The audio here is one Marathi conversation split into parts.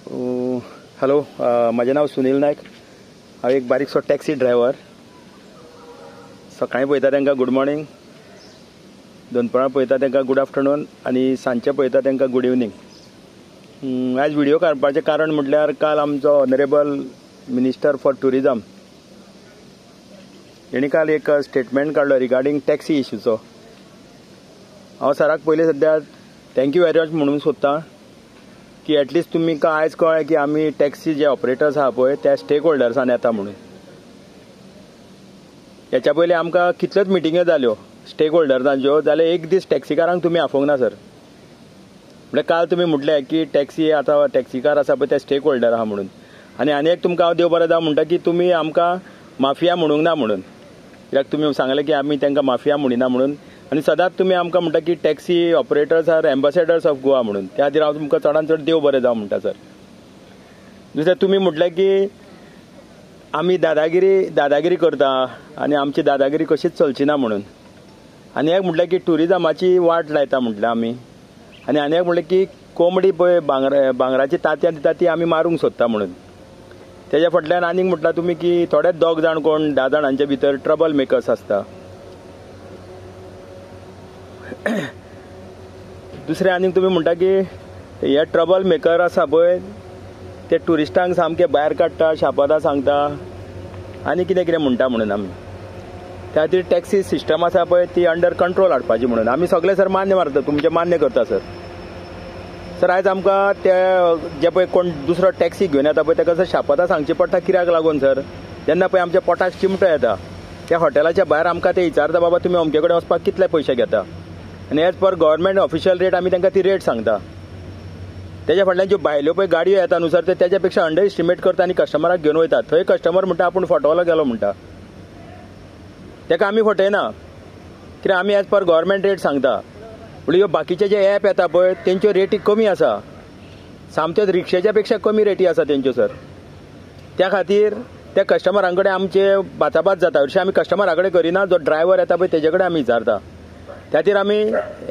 हॅलो, माझे नाव सुनील नायक. हांव एक बारीकसो टॅक्सी ड्रायव्हर. सकाळीं पळयता तांकां गुड मॉर्निंग, दनपारां पळयता तांकां गुड आफ्टरनून आनी सांजचे पळयता तांकां गुड इवनिंग. आयज व्हिडिओ काडपाचें कारण म्हटल्यार काल आमचो ऑनरेबल मिनिस्टर फॉर टुरिजम हेणी काल एक स्टेटमेंट काडलो रिगार्डींग टॅक्सी इश्यूचो. हांव सराक पयलीं सद्या थँक्यू वेरी मच म्हणूंक सोदतां की एटलिस्ट तुमकां आयज कळ्ळें की आमी टॅक्सी जे ऑपरेटर्स आहा पळय त्या स्टेक होल्डर्सान येता म्हणून. हेच्या पयलीं आमकां कितल्योच मिटिंग्यो जाल्यो स्टेक होल्डर्सांच्यो, जाल्यार एक दीस टॅक्सीकारांक तुमी आफोवंक ना सर. म्हणजे काल तुमी म्हटलें की टॅक्सी आतां टॅक्सीकार आसा पळय ते स्टेक होल्डर आहा म्हणून. आनी एक तुमकां हांव देव बरें जावं म्हणटा की तुमी आमकां माफिया म्हणूंक ना म्हणून. कित्याक तुमी सांगलें की आमी तांकां माफिया म्हणिना म्हणून. आनी सदांच तुमी आमकां म्हणटा की taxi operators are ambassadors of Goa म्हणून. त्या खातीर हांव तुमकां चडांत चड देव बरें जावं म्हणटा सर. दुसरें तुमी म्हटलें की आमी दादागिरी करता आनी आमची दादागिरी कशीच चलची ना म्हणून. आनी एक म्हटलें की टुरिजमाची वाट लायता म्हटलें आमी. आनी एक म्हटलें की कोंबडी पळय भांगराची तांतयां दिता ती आमी मारूंक सोदता म्हणून. तेज्या फाटल्यान आनीक म्हटलां तुमी की थोडे 10 जाण कोण 10 जाणांचे भितर ट्रबल मेकर्स आसता. दुसरें आनीक तुमी म्हणटा की हे ट्रबल मेकर आसा पळय ते ट्युरिस्टांक सामके भायर काडटा, शापादा सांगता आनी कितें कितें म्हणटा म्हणून आमी. त्या खातीर टॅक्सी सिस्टम आसा पळय ती अंडर कंट्रोल हाडपाची म्हणून आमी सगळे सर मान्य मारता, तुमचें मान्य करता सर. सर आयज आमकां ते जे पळय कोण दुसरो टॅक्सी घेवन येता पळय ताका सर शापादा सांगची पडटा. कित्याक लागून सर जेन्ना पळय आमच्या पोटाक चिमटो येता त्या हॉटेलाच्या भायर आमकां ते विचारता बाबा तुमी अमके कडेन वचपाक कितले पयशे घेता. आनी as per government official rate आमी तांकां ती रेट सांगता. तेज्या फाटल्यान ज्यो भायल्यो पळय गाडयो येता न्हू सर ते तेज्या पेक्षा अंडर एस्टिमेट करता आनी कस्टमराक घेवन वयतात. थंय कस्टमर म्हणटा आपूण फटवलो गेलो म्हणटा. ताका आमी फटयना कित्याक आमी एज पर गव्हर्मेंट रेट सांगता. पूण ह्यो बाकीचे जे एप येता पळय तेंच्यो रेटी कमी आसा, सामक्योच रिक्षेच्या पेक्षा कमी रेटी आसा तेंच्यो सर. त्या खातीर त्या कस्टमरां कडेन आमचे बाचाबाच जाता. हरशीं आमी कस्टमरा कडेन करिना, जो ड्रायव्हर येता पळय तेजे कडेन आमी विचारता. त्या खातीर आमी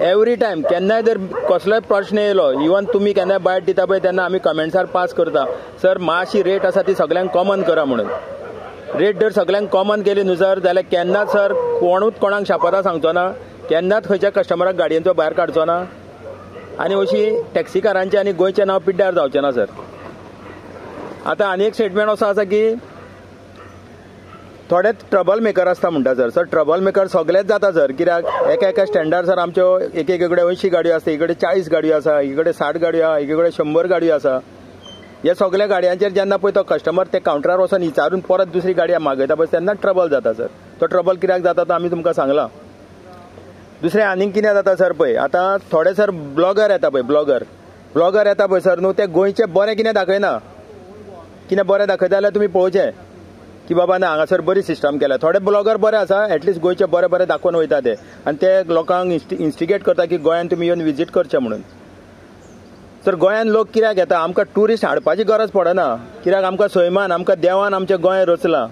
एवरी टायम केन्नाय जर कसलोय प्रश्न येयलो, इवन तुमी केन्नाय बायट दिता पळय तेन्ना आमी कमेंट्सार पास करता सर मातशी रेट आसा ती सगळ्यांक कॉमन करा म्हणून. रेट जर सगळ्यांक कॉमन केली न्हू सर जाल्यार केन्नाच सर कोणूच कोणाक शापादा सांगचो ना, केन्नाच खंयच्या कस्टमराक गाडयेचो भायर काडचो ना आनी अशी टॅक्सीकारांचें आनी गोंयचें नांव पिड्ड्यार जावचें ना सर. आतां आनी एक स्टेटमेंट असो आसा की थोडे ट्रबल मेकर आसता म्हणटा सर. सर ट्रबल मेकर सगळेच जाता सर. कित्याक एका स्टँडार सर आमच्यो एक कडेन 80 गाडयो आसता, एक कडेन 40 गाडयो आसा, एक कडेन 60 गाडयो आसा, एक कडेन 100 गाडयो आसा. हे सगळ्या गाडयांचेर जेन्ना पळय तो कस्टमर ते कावंटरार वचून विचारून परत दुसरी गाडी मागयता पळय तेन्ना ट्रबल जाता सर. तो ट्रबल कित्याक जाता तो आमी तुमकां सांगला. दुसरें आनीक कितें जाता सर पळय आतां थोडे सर ब्लॉगर येता पळय ब्लॉगर येता पळय सर न्हू ते गोंयचे बरें कितें दाखयना. कितें बरें दाखयता जाल्यार तुमी पळोवचें की बाबा ना हांगासर बरी सिस्टम केल्या. थोडे ब्लॉगर बरे आसा, एटलिस्ट गोंयचे बरें बरें दाखोवन वयता ते आनी ते लोकांक इन्स्टिगेट करता की गोंयान तुमी येवन विजीट करचें म्हणून. सर गोंयान लोक कित्याक येता, आमकां ट्युरिस्ट हाडपाची गरज पडना. कित्याक आमकां सैमान आमकां देवान आमचें गोंय रचलां.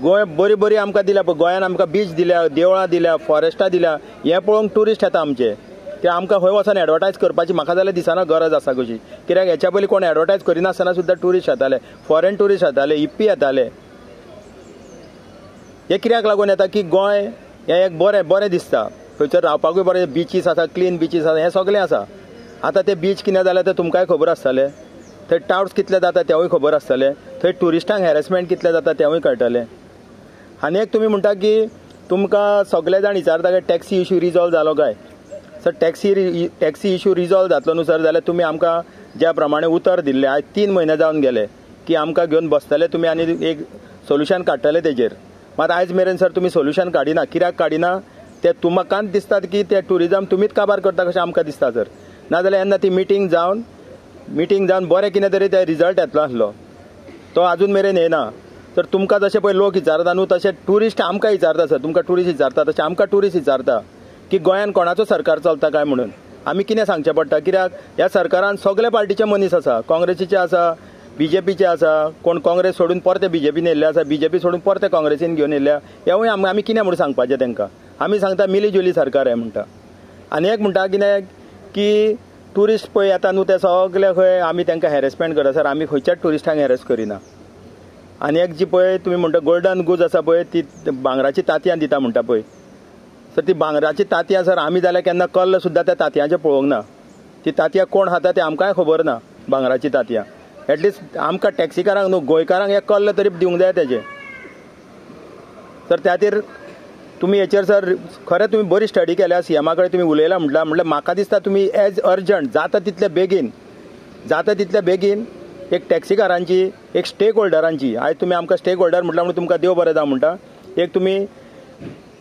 गोंय बरी आमकां दिल्या पळय. गोंयान आमकां बीच दिल्या, देवळां दिल्या, फॉरेस्टां दिल्या. हें पळोवंक ट्युरिस्ट येता आमचे. ते आमकां खंय वचून एडवर्टायज करपाची म्हाका जाल्यार दिसना गरज आसा कशी. कित्याक हेच्या पयलीं कोण एडवर्टायज करिनासतना सुद्दां ट्युरिस्ट येताले, फॉरेन ट्युरिस्ट येताले, इप्पी येताले. हे कित्याक लागून येता की गोंय हें एक बरें दिसता. थंयसर रावपाकूय बरें बीचीस आसा, क्लीन बीचीस आसा, हें सगळें आसा. आतां ते बीच कितें जालें तें तुमकांय खबर आसतलें. थंय टाउट्स कितले जाता तेवूय खबर आसतलें. थंय ट्युरिस्टांक हॅरेसमेंट कितले जाता तेवूय कळटलें. आनी एक तुमी म्हणटा की तुमकां सगळे जाण विचारता की टॅक्सी इश्यू रिजॉल्व जालो काय. सर टॅक्सी इश्यू रिजॉल्व जातलो न्हू सर जाल्यार तुमी आमकां ज्या प्रमाणे उतर दिल्लें आयज 3 म्हयने जावन गेले की आमकां घेवन बसतले तुमी आनी एक सोल्युशन काडटले तेजेर. मात आयज मेरेन सर तुमी सोल्युशन काडिना. कित्याक काडिना ते तुमकांच दिसता की ते ट्युरिजम तुमीच काबार करता कशें आमकां दिसता सर. नाजाल्यार येन्ना ती मिटींग जावन बरें कितें तरी ते रिजल्ट येतलो आसलो. तो आजून मेरेन येना. तर तुमकां जशें पळय लोक विचारता न्हू तशें ट्युरिस्ट आमकां विचारता सर. तुमकां ट्युरिस्ट विचारता तशें आमकां ट्युरिस्ट विचारता की गोंयान कोणाचो सरकार चलता काय म्हणून. आमी कितें सांगचें पडटा कित्याक ह्या सरकारान सगळे पार्टीचे मनीस आसा. काँग्रेसीचे आसा, बीजेपीचे आसा, कोण काँग्रेस सोडून परते बीजेपीन येयल्ले आसा, बीजेपी सोडून परते काँग्रेसीन घेवन येयल्या. हेवूय आमी कितें म्हणून सांगपाचें तांकां. आमी सांगता मिली जुली सरकार आहे म्हणटा. आनी एक म्हणटा कितें की टुरिस्ट पळय येता न्हू ते सगळे खंय आमी तांकां हॅरेसमेंट करा सर. आमी खंयच्याच टुरिस्टांक हॅरेस करिना. आनी एक जी पळय तुमी म्हणटा गोल्डन गूज आसा पळय ती भांगराची तांतयां दिता म्हणटा पळय सर. ती भांगराची तांतयां सर आमी जाल्यार केन्ना कल्ल सुद्दां त्या तांतयांचे पळोवंक ना. ती तांतयां कोण खाता ते आमकांय खबर ना. भांगराची तांतयां एटलिस्ट आमकां टॅक्सीकारांक न्हू गोंयकारांक एक कल्ल तरी दिवंक जाय तेजे सर. त्या खातीर तुमी हेचेर सर खरें तुमी बरी स्टडी केल्या. सीएमा कडेन तुमी उलयला म्हणल्यार म्हाका दिसता तुमी एज अर्जंट जाता तितले बेगीन एक टॅक्सीकारांची एक स्टेक होल्डरांची आयज तुमी आमकां स्टेक होल्डर म्हटल्यार म्हणून तुमकां देव बरें जावं म्हणटा. एक तुमी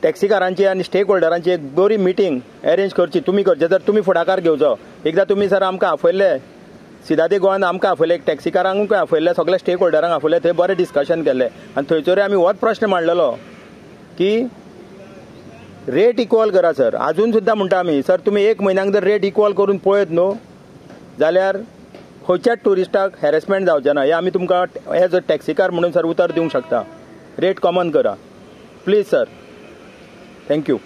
टॅक्सीकारांची आनी स्टेक होल्डरांची एक बरी मिटींग अरेंज करची. तुमी करचे जर तुमी फुडाकार घेवचो. एकदां तुमी सर आमकां आपयल्ले सिदादी गोंयान आमकां आपयले एक टॅक्सीकारांकूय आपयल्ले सगळे स्टेक होल्डरांक आपयले. थंय बरें डिस्कशन केल्लें आनी थंयसर आमी होच प्रश्न मांडलेलो की रेट इक्वल करा सर. अजून सुद्दां म्हणटा आमी सर तुमी एक म्हयन्याक जर रेट इक्वल करून पळयत न्हू जाल्यार खंयच्याच टुरिस्टाक हॅरेसमेंट जावचें ना. हें आमी तुमकां एज अ टॅक्सीकार म्हणून सर उतर दिवंक शकता. रेट कॉमन करा प्लीज सर. थँक्यू.